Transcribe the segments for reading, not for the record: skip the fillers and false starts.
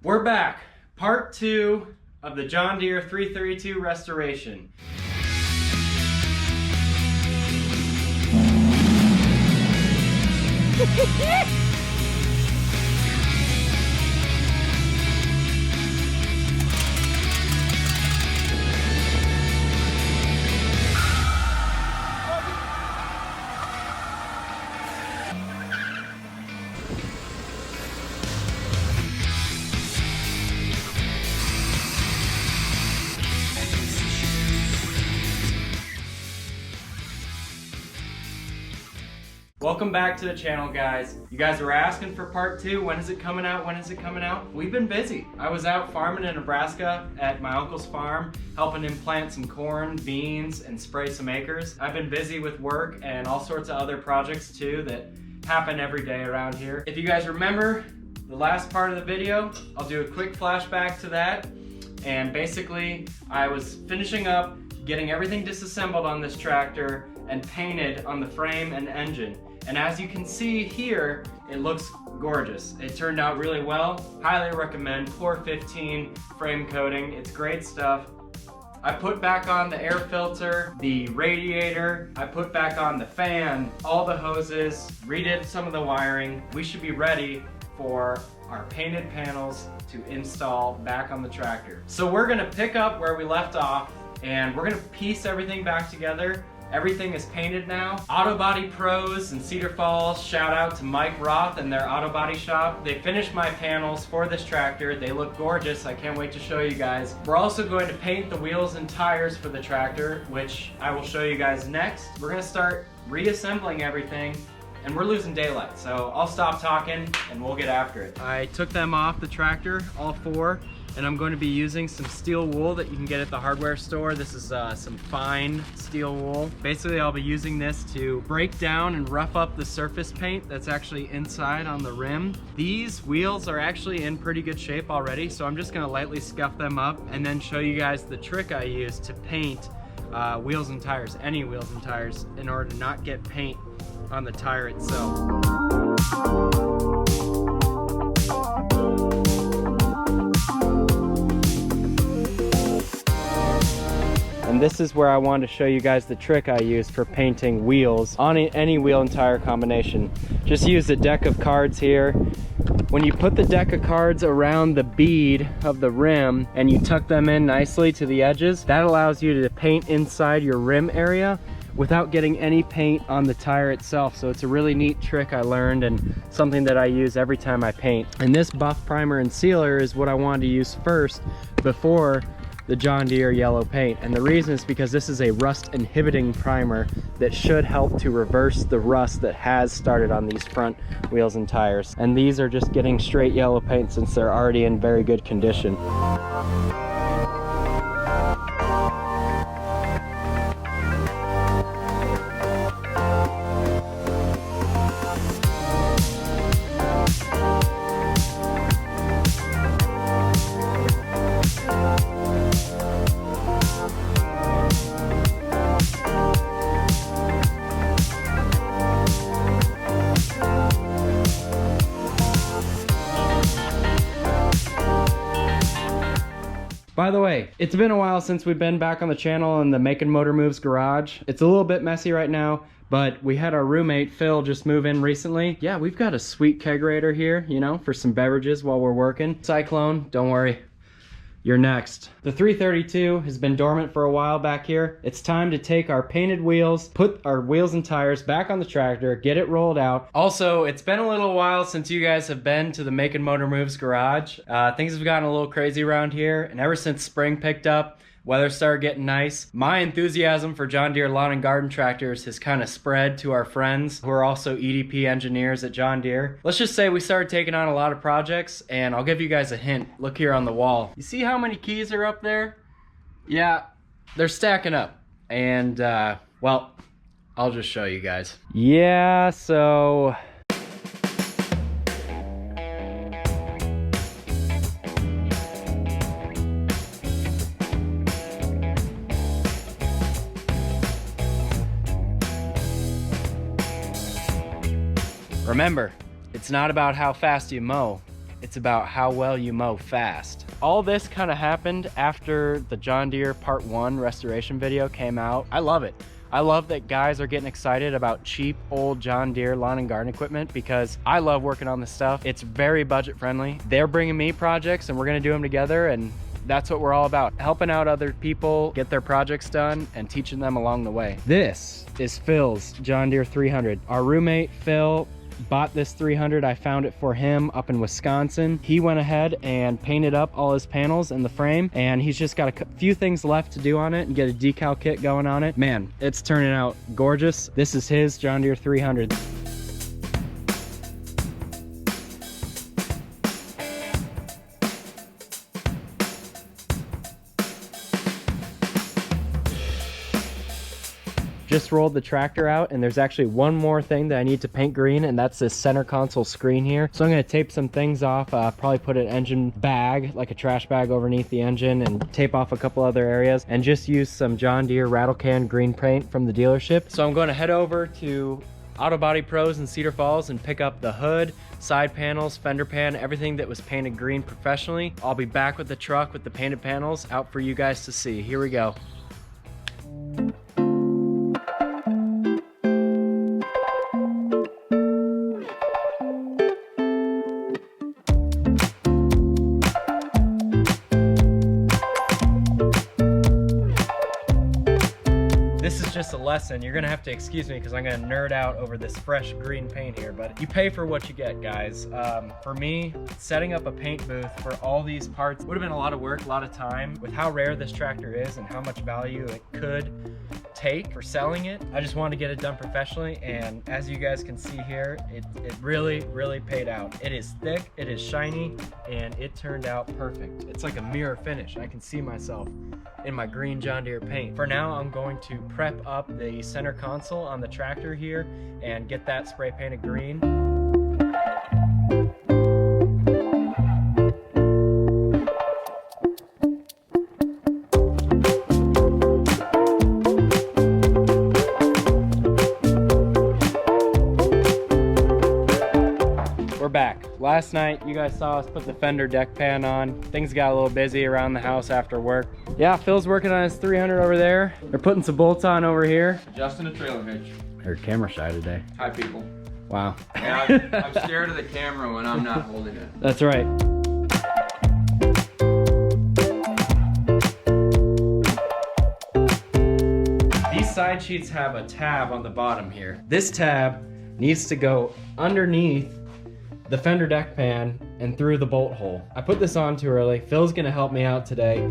We're back. Part 2 of the John Deere 332 restoration. Welcome back to the channel, guys. You guys were asking for part 2. When is it coming out? When is it coming out? We've been busy. I was out farming in Nebraska at my uncle's farm, helping him plant some corn, beans, and spray some acres. I've been busy with work and all sorts of other projects too that happen every day around here. If you guys remember the last part of the video, I'll do a quick flashback to that. And basically, I was finishing up getting everything disassembled on this tractor and painted on the frame and engine. And as you can see here, it looks gorgeous. It turned out really well. Highly recommend 415 frame coating. It's great stuff. I put back on the air filter, the radiator, I put back on the fan, all the hoses, redid some of the wiring. We should be ready for our painted panels to install back on the tractor. So we're gonna pick up where we left off and we're gonna piece everything back together. Everything is painted now. Auto Body Pros in Cedar Falls, shout out to Mike Roth and their auto body shop. They finished my panels for this tractor. They look gorgeous. I can't wait to show you guys. We're also going to paint the wheels and tires for the tractor, which I will show you guys next. We're gonna start reassembling everything and we're losing daylight. So I'll stop talking and we'll get after it. I took them off the tractor, all 4. And I'm going to be using some steel wool that you can get at the hardware store. This is some fine steel wool. Basically, I'll be using this to break down and rough up the surface paint that's actually inside on the rim. These wheels are actually in pretty good shape already, so I'm just gonna lightly scuff them up and then show you guys the trick I use to paint wheels and tires, any wheels and tires, in order to not get paint on the tire itself. And this is where I wanted to show you guys the trick I use for painting wheels on any wheel and tire combination. Just use a deck of cards here. When you put the deck of cards around the bead of the rim and you tuck them in nicely to the edges, that allows you to paint inside your rim area without getting any paint on the tire itself. So it's a really neat trick I learned and something that I use every time I paint. And this buff primer and sealer is what I wanted to use first before the John Deere yellow paint. And the reason is because this is a rust inhibiting primer that should help to reverse the rust that has started on these front wheels and tires. And these are just getting straight yellow paint since they're already in very good condition. By the way, it's been a while since we've been back on the channel in the MakinMotorMoves garage. It's a little bit messy right now, but we had our roommate Phil just move in recently. Yeah, we've got a sweet kegerator here, you know, for some beverages while we're working. Cyclone, don't worry, you're next. The 332 has been dormant for a while back here. It's time to take our painted wheels, put our wheels and tires back on the tractor, get it rolled out. Also, it's been a little while since you guys have been to the MakinMotorMoves garage. Things have gotten a little crazy around here, and ever since spring picked up, weather started getting nice, my enthusiasm for John Deere lawn and garden tractors has kind of spread to our friends who are also EDP engineers at John Deere. Let's just say we started taking on a lot of projects, and I'll give you guys a hint. Look here on the wall. You see how many keys are up there? Yeah, they're stacking up. And, well, I'll just show you guys. Yeah, so remember, it's not about how fast you mow, it's about how well you mow fast. All this kind of happened after the John Deere Part 1 restoration video came out. I love it. I love that guys are getting excited about cheap old John Deere lawn and garden equipment because I love working on this stuff. It's very budget friendly. They're bringing me projects and we're gonna do them together, and that's what we're all about. Helping out other people get their projects done and teaching them along the way. This is Phil's John Deere 300. Our roommate, Phil, bought this 300. I found it for him up in Wisconsin. He went ahead and painted up all his panels in the frame, and he's just got a few things left to do on it and get a decal kit going on it. Man, it's turning out gorgeous. This is his John Deere 300. Just rolled the tractor out, and there's actually one more thing that I need to paint green, and that's this center console screen here. So I'm gonna tape some things off, probably put an engine bag, like a trash bag underneath the engine, and tape off a couple other areas, and just use some John Deere rattle can green paint from the dealership. So I'm gonna head over to Auto Body Pros in Cedar Falls and pick up the hood, side panels, fender pan, everything that was painted green professionally. I'll be back with the truck with the painted panels out for you guys to see. Here we go. This is just a lesson. You're gonna have to excuse me because I'm gonna nerd out over this fresh green paint here, but you pay for what you get, guys. For me, setting up a paint booth for all these parts would have been a lot of work, a lot of time. With how rare this tractor is and how much value it could take for selling it, I just wanted to get it done professionally, and as you guys can see here, it really, really paid out. It is thick, it is shiny, and it turned out perfect. It's like a mirror finish. I can see myself in my green John Deere paint. For now, I'm going to prep up the center console on the tractor here and get that spray painted green. We're back. Last night, you guys saw us put the fender deck pan on. Things got a little busy around the house after work. Yeah, Phil's working on his 300 over there. They're putting some bolts on over here. Adjusting a trailer hitch. They're camera shy today. Hi, people. Wow. Yeah, I'm scared of the camera when I'm not holding it. That's right. These side sheets have a tab on the bottom here. This tab needs to go underneath the fender deck pan and through the bolt hole. I put this on too early. Phil's gonna help me out today.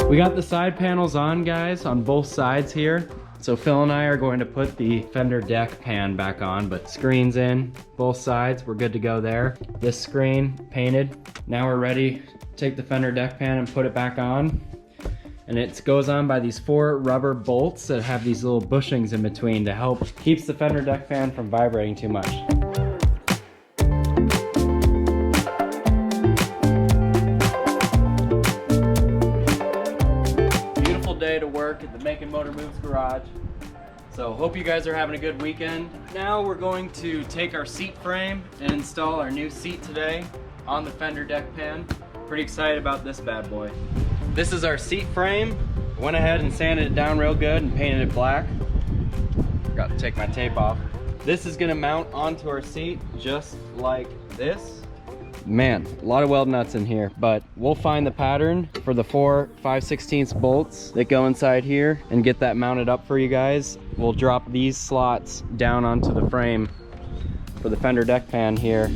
We got the side panels on, guys, on both sides here. So Phil and I are going to put the fender deck pan back on, but screen's in both sides. We're good to go there. This screen painted. Now we're ready to take the fender deck pan and put it back on. And it goes on by these 4 rubber bolts that have these little bushings in between to help keeps the fender deck pan from vibrating too much. Day to work at the MakinMotorMoves garage. So hope you guys are having a good weekend. Now we're going to take our seat frame and install our new seat today on the fender deck pan. Pretty excited about this bad boy. This is our seat frame. Went ahead and sanded it down real good and painted it black. Forgot to take my tape off. This is gonna mount onto our seat just like this. Man, a lot of weld nuts in here, but we'll find the pattern for the 4 5/16 bolts that go inside here and get that mounted up for you guys. We'll drop these slots down onto the frame for the fender deck pan here.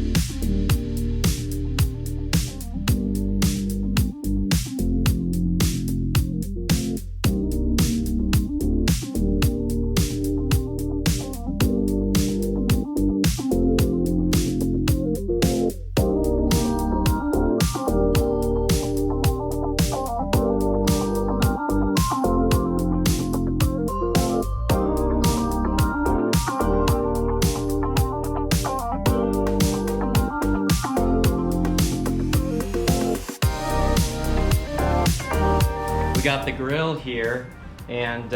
got the grill here, and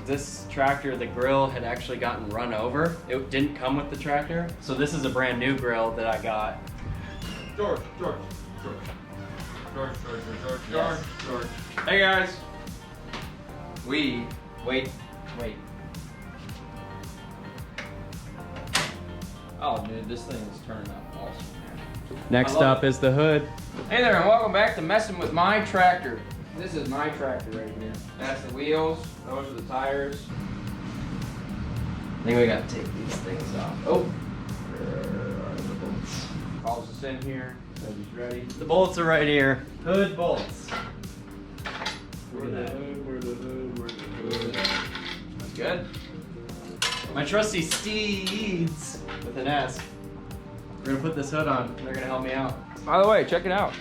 this tractor, the grill had actually gotten run over. It didn't come with the tractor, so this is a brand new grill that I got. George. Hey guys. Wait. Oh dude, this thing is turning out awesome. Next up is the hood. Hey there, and welcome back to Messing With My Tractor. This is my tractor right here. That's the wheels, those are the tires. I think we gotta take these things off. Oh, Where are the bolts? Calls us in here, says he's ready. the bolts are right here. Hood bolts. Where the hood? That's good. My trusty steeds with an S. We're gonna put this hood on. They're gonna help me out. By the way, check it out.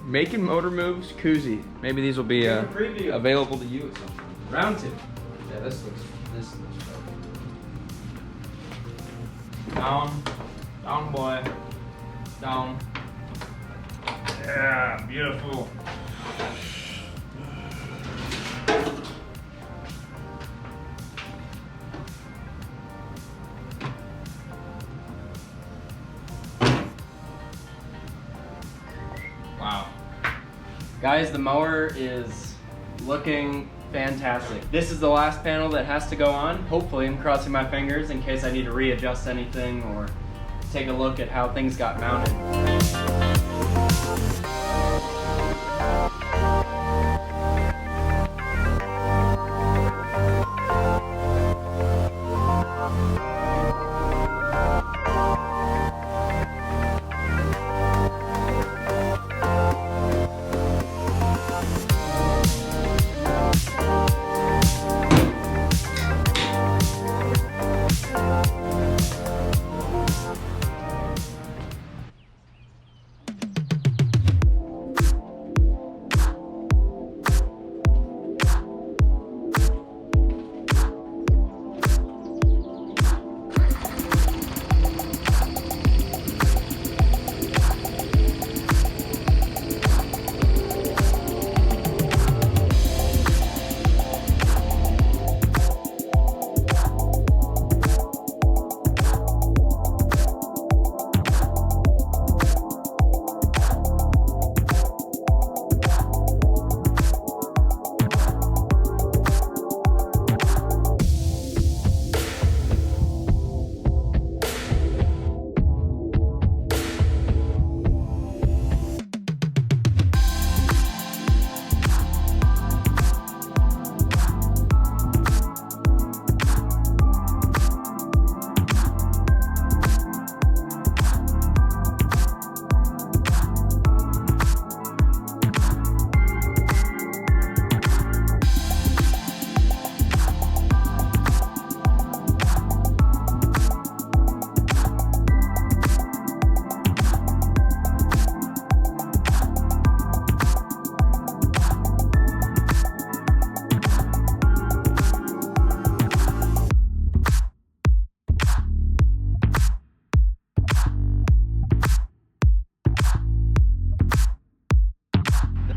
MakinMotorMoves koozie. Maybe these will be Here's a preview. available to you at some point. Round 2. Yeah, this looks perfect. Down boy. Down. Yeah, beautiful. Wow. Guys, the mower is looking fantastic. This is the last panel that has to go on. Hopefully, I'm crossing my fingers in case I need to readjust anything or take a look at how things got mounted.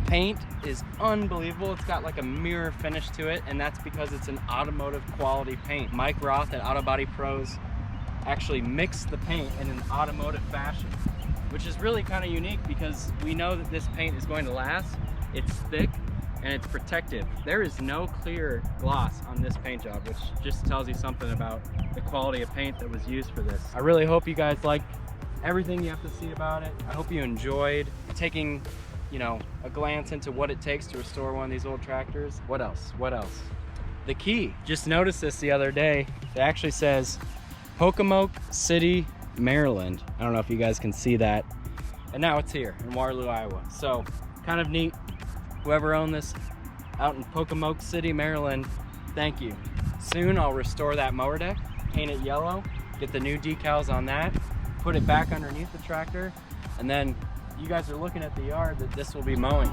Paint is unbelievable. It's got like a mirror finish to it, and that's because it's an automotive quality paint. Mike Roth at Auto Body Pros actually mixed the paint in an automotive fashion, which is really kind of unique because we know that this paint is going to last. It's thick and it's protective. There is no clear gloss on this paint job, which just tells you something about the quality of paint that was used for this. I really hope you guys like everything you have to see about it. I hope you enjoyed taking, you know, a glance into what it takes to restore one of these old tractors. What else? The key. Just noticed this the other day. It actually says Pocomoke City, Maryland. I don't know if you guys can see that. And now it's here in Waterloo, Iowa. So kind of neat. Whoever owned this out in Pocomoke City, Maryland, thank you. Soon I'll restore that mower deck, paint it yellow, get the new decals on that, put it back underneath the tractor, and then you guys are looking at the yard that this will be mowing.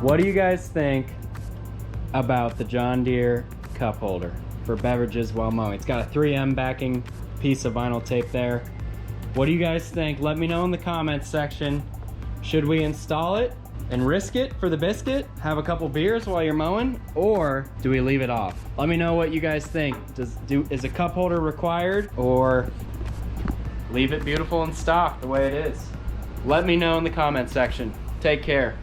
What do you guys think about the John Deere cup holder for beverages while mowing? It's got a 3M backing piece of vinyl tape there. What do you guys think? Let me know in the comments section. Should we install it and risk it for the biscuit? Have a couple beers while you're mowing? Or do we leave it off? Let me know what you guys think. Is a cup holder required, or leave it beautiful and stock the way it is? Let me know in the comment section. Take care.